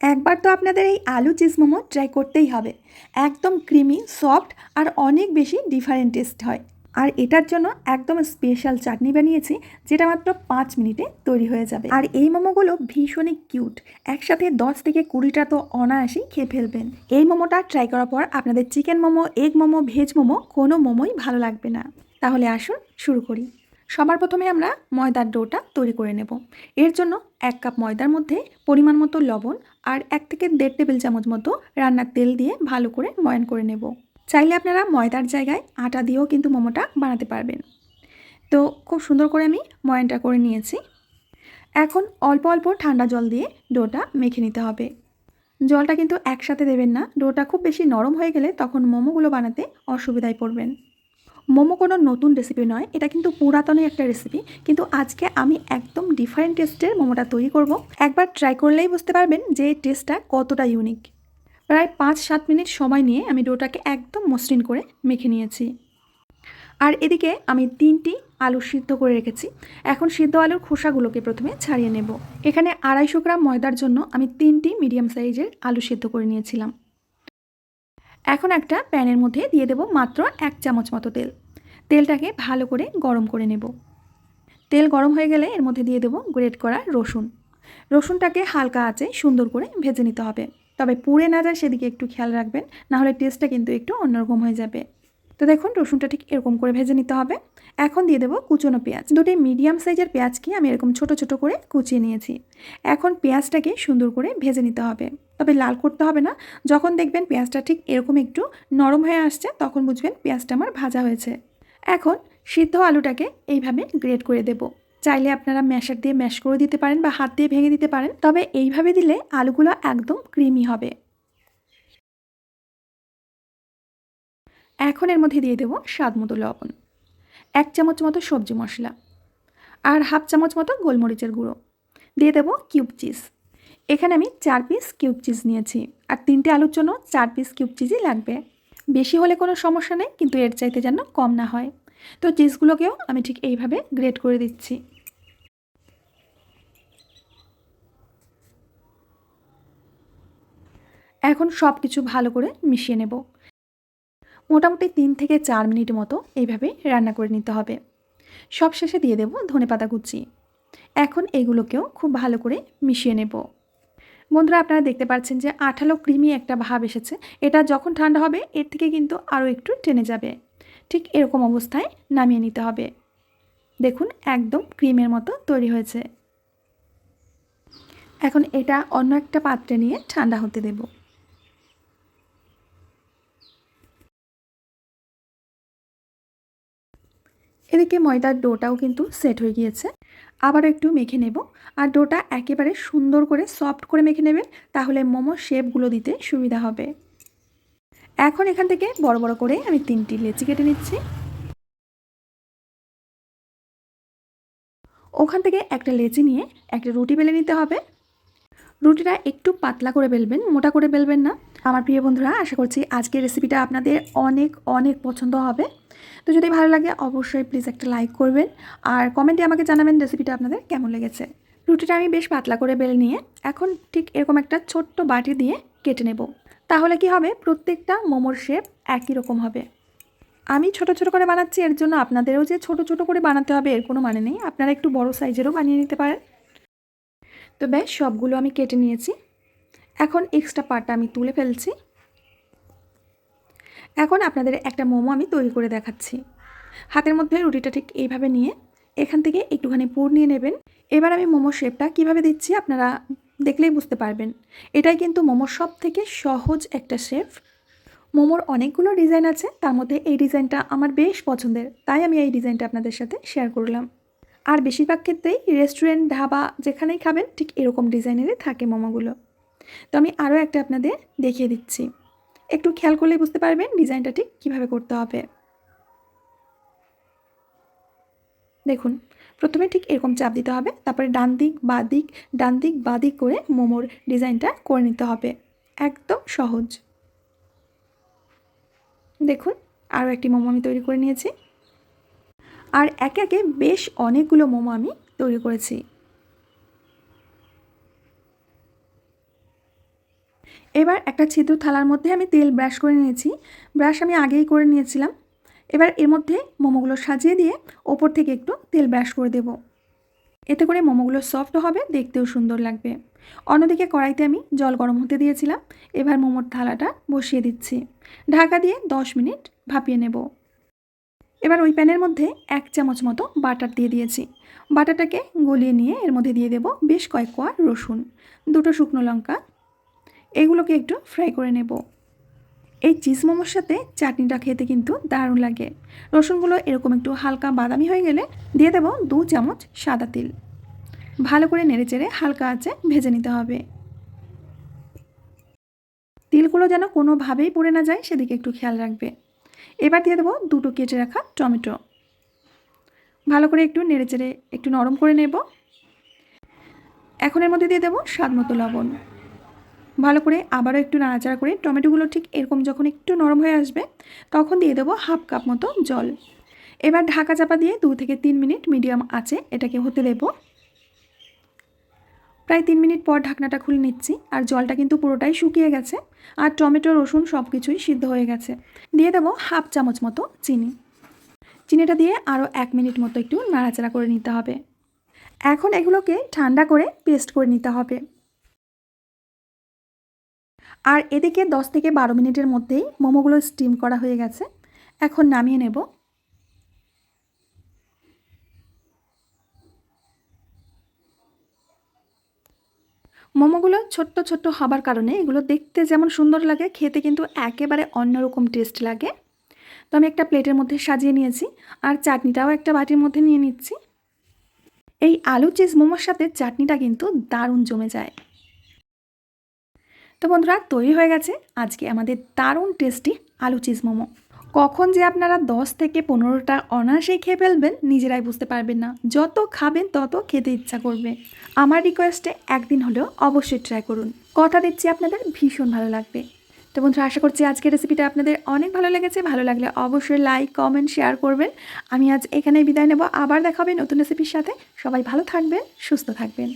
একবার তো আপনাদের এই আলু চিজ মোমো ট্রাই করতেই হবে। একদম ক্রিমি, সফট আর অনেক বেশি ডিফারেন্ট টেস্ট হয়। আর এটার জন্য একদম স্পেশাল চাটনি বানিয়েছি, যেটা মাত্র ৫ মিনিটে তৈরি হয়ে যাবে। আর এই মোমোগুলো ভীষণই কিউট। একসাথে ১০ থেকে ২০টা তো অনায়াসেই খেয়ে ফেলবেন। এই মোমোটা ট্রাই করার পর আপনাদের chicken momo, egg momo, veg momo কোনো মোমোই ভালো লাগবে না। তাহলে আসুন শুরু করি। সবার প্রথমে আমরা ময়দার ডোটা তৈরি করে নেব। এর জন্য ১ কাপ ময়দার মধ্যে পরিমাণ মতো লবণ আর ১ থেকে ১.৫ টেবিল চামচ মতো রান্নার তেল দিয়ে ভালো করে ময়ান করে নেব। চাইলে আপনারা ময়দার জায়গায় আটা দিয়েও কিন্তু মোমোটা বানাতে পারবেন। তো খুব সুন্দর করে আমি ময়ানটা করে নিয়েছি। এখন অল্প অল্প ঠান্ডা জল দিয়ে ডোটা মেখে নিতে হবে। জলটা কিন্তু একসাথে দেবেন না, ডোটা খুব বেশি নরম হয়ে গেলে তখন মোমোগুলো বানাতে অসুবিধায় পড়বেন। মোমো কোনো নতুন রেসিপি নয়, এটা কিন্তু পুরাতনই একটা রেসিপি, কিন্তু আজকে আমি একদম ডিফারেন্ট টেস্টের মোমোটা তৈরি করব। একবার ট্রাই করলেই বুঝতে পারবেন যে টেস্টটা কতটা ইউনিক। প্রায় ৫-৭ মিনিট সময় নিয়ে আমি ডোটাকে একদম মসৃণ করে মেখে নিয়েছি। আর এদিকে আমি ৩টি আলু সিদ্ধ করে রেখেছি। এখন সিদ্ধ আলুর খোসাগুলোকে প্রথমে ছাড়িয়ে নেব। এখানে ২৫০ গ্রাম ময়দার জন্য আমি ৩টি মিডিয়াম সাইজের আলু সিদ্ধ করে নিয়েছিলাম। এখন একটা প্যানের মধ্যে দিয়ে দেব মাত্র ১ চামচ মতো তেল। তেলটাকে ভালো করে গরম করে নেব। তেল গরম হয়ে গেলে এর মধ্যে দিয়ে দেব গ্রেট করা রসুন। রসুনটাকে হালকা আঁচে সুন্দর করে ভেজে নিতে হবে, তবে পুড়ে না যায় সেদিকে একটু খেয়াল রাখবেন, নাহলে টেস্টটা কিন্তু একটু অন্যরকম হয়ে যাবে। তো দেখুন রসুনটা ঠিক এরকম করে ভেজে নিতে হবে। এখন দিয়ে দেবো কুচনো পেঁয়াজ। দুটি মিডিয়াম সাইজের পেঁয়াজকে আমি এরকম ছোট ছোট করে কুচিয়ে নিয়েছি। এখন পেঁয়াজটাকে সুন্দর করে ভেজে নিতে হবে, তবে লাল করতে হবে না। যখন দেখবেন পেঁয়াজটা ঠিক এরকম একটু নরম হয়ে আসছে, তখন বুঝবেন পেঁয়াজটা আমার ভাজা হয়েছে। এখন সিদ্ধ আলুটাকে এইভাবে গ্রেট করে দেব। চাইলে আপনারা ম্যাশার দিয়ে ম্যাশ করে দিতে পারেন বা হাত দিয়ে ভেঙে দিতে পারেন, তবে এইভাবে দিলে আলুগুলো একদম ক্রিমি হবে। এখন এর মধ্যে দিয়ে দেবো স্বাদ মতো লবণ, ১ চামচ মতো সবজি মশলা আর হাফ চামচ মতো গোলমরিচের গুঁড়ো। দিয়ে দেবো কিউব চিজ। এখানে আমি ৪ পিস কিউব চিজ নিয়েছি, আর ৩টে আলুর জন্য ৪ পিস কিউব চিজই লাগবে। বেশি হলে কোনো সমস্যা নেই, কিন্তু এর চাইতে যেন কম না হয়। তো চিজগুলোকেও আমি ঠিক এইভাবে গ্রেট করে দিচ্ছি। এখন সব কিছু ভালো করে মিশিয়ে নেব। মোটামুটি ৩ থেকে ৪ মিনিট মতো এইভাবে রান্না করে নিতে হবে। সবশেষে দিয়ে দেব ধনেপাতা কুচি। এখন এগুলোকেও খুব ভালো করে মিশিয়ে নেব। বন্ধুরা, আপনারা দেখতে পাচ্ছেন যে আঠালো ক্রিমি একটা ভাব এসেছে। এটা যখন ঠান্ডা হবে এর থেকে কিন্তু আরও একটু টেনে যাবে। ঠিক এরকম অবস্থায় নামিয়ে নিতে হবে। দেখুন একদম ক্রিমের মতো তৈরি হয়েছে। এখন এটা অন্য একটা পাত্রে নিয়ে ঠান্ডা হতে দেব। এদিকে ময়দার ডোটাও কিন্তু সেট হয়ে গিয়েছে। আবারও একটু মেখে নেব। আর ডোটা একেবারে সুন্দর করে সফট করে মেখে নেবেন, তাহলে মোমোর শেপগুলো দিতে সুবিধা হবে। এখন এখান থেকে বড় বড় করে আমি 3টি লেচি কেটে নিচ্ছি। ওখান থেকে একটা লেচি নিয়ে একটা রুটি বেলে নিতে হবে। রুটিটা একটু পাতলা করে বেলবেন, মোটা করে বেলবেন না। আমার প্রিয় বন্ধুরা, আশা করছি আজকের রেসিপিটা আপনাদের অনেক অনেক পছন্দ হবে। তো যদি ভালো লাগে অবশ্যই প্লিজ একটা লাইক করবেন, আর কমেন্টে আমাকে জানাবেন রেসিপিটা আপনাদের কেমন লেগেছে। রুটিটা আমি বেশ পাতলা করে বেলে নিয়ে এখন ঠিক এরকম একটা ছোট্ট বাটি দিয়ে কেটে নেব। তাহলে কি হবে, প্রত্যেকটা মোমোর শেপ একই রকম হবে। আমি ছোট ছোট করে বানাচ্ছি, এর জন্য আপনাদেরও যে ছোট ছোট করে বানাতে হবে এর কোনো মানে নেই, আপনারা একটু বড় সাইজেরও বানিয়ে নিতে পারেন। তো ব্যাস সবগুলো আমি কেটে নিয়েছি। এখন এক্সট্রা পার্টটা আমি তুলে ফেলছি। এখন আপনাদের একটা মোমো আমি তৈরি করে দেখাচ্ছি। হাতের মধ্যে রুটিটা ঠিক এইভাবে নিয়ে এখান থেকে একটুখানি পুর নিয়ে নেবেন। এবার আমি মোমোর শেপটা কিভাবে দিচ্ছি আপনারা দেখলেই বুঝতে পারবেন। এটাই কিন্তু মোমোর সব থেকে সহজ একটা শেপ। মোমোর অনেকগুলো ডিজাইন আছে, তার মধ্যে এই ডিজাইনটা আমার বেশ পছন্দের, তাই আমি এই ডিজাইনটা আপনাদের সাথে শেয়ার করলাম। আর বেশিরভাগ ক্ষেত্রেই রেস্টুরেন্ট, ধাবা যেখানেই খাবেন ঠিক এরকম ডিজাইনেরই থাকে মোমোগুলো। তো আমি আরও একটা আপনাদের দেখিয়ে দিচ্ছি। একটু খেয়াল করলেই বুঝতে পারবেন ডিজাইনটা ঠিক কীভাবে করতে হবে। দেখুন, প্রথমে ঠিক এরকম চাপ দিতে হবে, তারপরে ডান দিক বাঁ দিক, ডান দিক বাঁ দিক করে মোমোর ডিজাইনটা করে নিতে হবে। একদম সহজ। দেখুন, আরও একটি মোমো আমি তৈরি করে নিয়েছি। আর একে একে বেশ অনেকগুলো মোমো আমি তৈরি করেছি। এবার একটা ছিদ্র থালার মধ্যে আমি তেল ব্রাশ করে নিয়েছি। ব্রাশ আমি আগেই করে নিয়েছিলাম। এবার এর মধ্যে মোমোগুলো সাজিয়ে দিয়ে ওপর থেকে একটু তেল ব্রাশ করে দেব। এতে করে মোমোগুলো সফট হবে, দেখতেও সুন্দর লাগবে। অন্যদিকে কড়াইতে আমি জল গরম হতে দিয়েছিলাম। এবার মোমোর থালাটা বসিয়ে দিচ্ছি। ঢাকা দিয়ে 10 মিনিট ভাপিয়ে নেব। এবার ওই প্যানের মধ্যে 1 চামচ মতো বাটার দিয়ে দিয়েছি। বাটারটাকে গলিয়ে নিয়ে এর মধ্যে দিয়ে দেব বেশ কয়েক কোয়া রসুন, 2টো শুকনো লঙ্কা। এগুলোকে একটু ফ্রাই করে নেব। এই চিজ মোমোর সাথে চাটনিটা খেতে কিন্তু দারুণ লাগে। রসুনগুলো এরকম একটু হালকা বাদামি হয়ে গেলে দিয়ে দেব 2 চামচ সাদা তেল। ভালো করে নেড়েচেড়ে হালকা আঁচে ভেজে নিতে হবে। তেলগুলো যেন কোনোভাবেই পুড়ে না যায়, সেদিকে একটু খেয়াল রাখবে। এবার দিয়ে দেবো 2টো কেটে রাখা টমেটো। ভালো করে একটু নেড়েচেড়ে একটু নরম করে নেব। এখন এর মধ্যে দিয়ে দেবো স্বাদ মতো লবণ। ভালো করে আবারও একটু নাড়াচাড়া করে টমেটোগুলো ঠিক এরকম যখন একটু নরম হয়ে আসবে তখন দিয়ে দেবো 1/2 কাপ মতো জল। এবার ঢাকা চাপা দিয়ে 2 থেকে 3 মিনিট মিডিয়াম আঁচে এটাকে হতে দেব। প্রায় 3 মিনিট পর ঢাকনাটা খুলে নিচ্ছি, আর জলটা কিন্তু পুরোটাই শুকিয়ে গেছে, আর টমেটো রসুন সব কিছুই সিদ্ধ হয়ে গেছে। দিয়ে দেবো 1/2 চামচ মতো চিনি। চিনিটা দিয়ে আরও 1 মিনিট মতো একটু নাড়াচাড়া করে নিতে হবে। এখন এগুলোকে ঠান্ডা করে পেস্ট করে নিতে হবে। আর এদিকে 10 থেকে 12 মিনিটের মধ্যেই মোমোগুলো স্টিম করা হয়ে গেছে। এখন নামিয়ে নেব। মোমোগুলো ছোট্ট ছোট্ট হবার কারণে এগুলো দেখতে যেমন সুন্দর লাগে, খেতে কিন্তু একেবারে অন্যরকম টেস্ট লাগে। তো আমি একটা প্লেটের মধ্যে সাজিয়ে নিয়েছি, আর চাটনিটাও একটা বাটির মধ্যে নিয়ে নিচ্ছি। এই আলু চিজ মোমোর সাথে চাটনিটা কিন্তু দারুণ জমে যায়। তো বন্ধুরা, তৈরি হয়ে গেছে আজকে আমাদের দারুণ টেস্টি আলু চিজ মোমো। কখন যে আপনারা 10 থেকে 15টা অনায়াসেই খেয়ে ফেলবেন নিজেরাই বুঝতে পারবেন না। যত খাবেন তত খেতে ইচ্ছা করবে। আমার রিকোয়েস্টে একদিন হলেও অবশ্যই ট্রাই করুন। কথা দিচ্ছি আপনাদের ভীষণ ভালো লাগবে। তো বন্ধুরা, আশা করছি আজকের রেসিপিটা আপনাদের অনেক ভালো লেগেছে। ভালো লাগলে অবশ্যই লাইক, কমেন্ট, শেয়ার করবেন। আমি আজ এখানেই বিদায় নেব। আবার দেখা হবে নতুন রেসিপির সাথে। সবাই ভালো থাকবেন, সুস্থ থাকবেন।